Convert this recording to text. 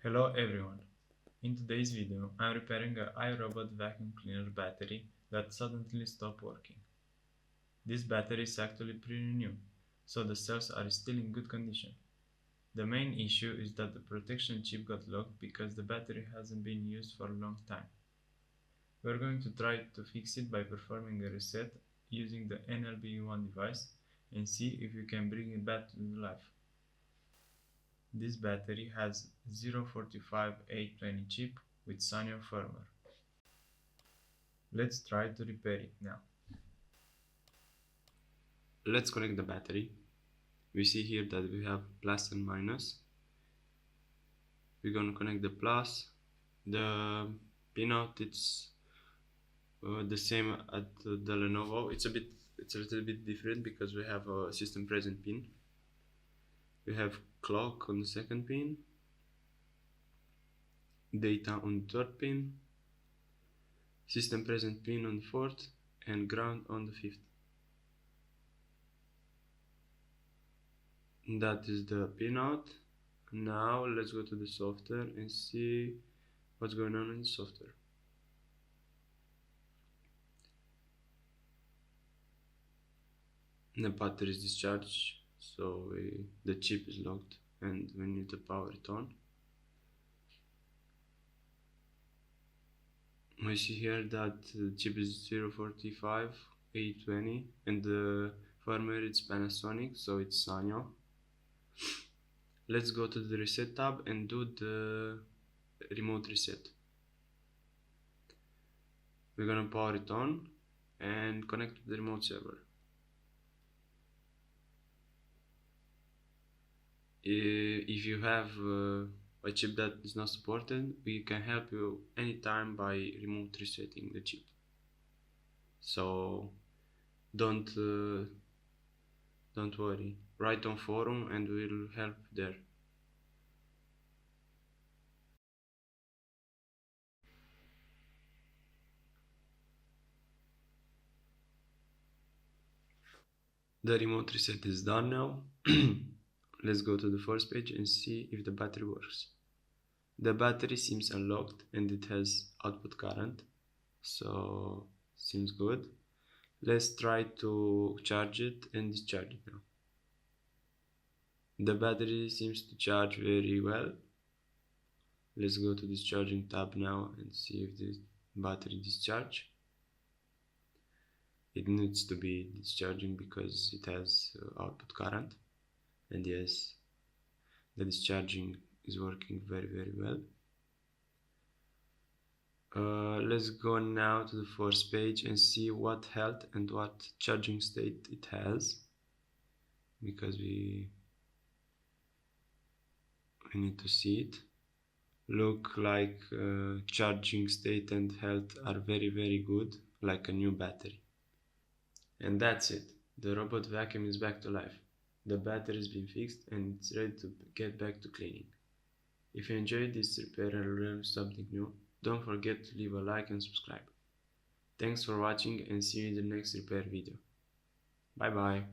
Hello everyone! In today's video, I'm repairing an iRobot vacuum cleaner battery that suddenly stopped working. This battery is actually pretty new, so the cells are still in good condition. The main issue is that the protection chip got locked because the battery hasn't been used for a long time. We're going to try to fix it by performing a reset using the NLBA1 device and see if we can bring it back to life. This battery has 045A20 chip with Sanyo firmware. Let's try to repair it now. Let's connect the battery. We see here that we have plus and minus. We're going to connect the plus. The pinout it's the same at the Lenovo. It's a little bit different because we have a system present pin. We have clock on the second pin, data on the third pin, system present pin on the fourth, and ground on the fifth. That is the pinout. Now let's go to the software and see what's going on in the software. The battery is discharged, so the chip is locked and we need to power it on. We see here that the chip is 045A20 and the firmware is Panasonic, so it's Sanyo. Let's go to the reset tab and do the remote reset. We're gonna power it on and connect to the remote server. If you have a chip that is not supported, we can help you anytime by remote resetting the chip. So don't worry. Write on forum and we'll help there. The remote reset is done now. Let's go to the first page and see if the battery works. The battery seems unlocked and it has output current, so seems good. Let's try to charge it and discharge it now. The battery seems to charge very well. Let's go to discharging tab now and see if the battery discharge. It needs to be discharging because it has output current, and yes, the discharging is working very well. Let's go now to the first page and see what health and what charging state it has, because we need to see it. Look like charging state and health are very good, like a new battery. And that's it. The robot vacuum is back to life. The battery has been fixed and it's ready to get back to cleaning. If you enjoyed this repair and learned something new, don't forget to leave a like and subscribe. Thanks for watching and see you in the next repair video. Bye bye.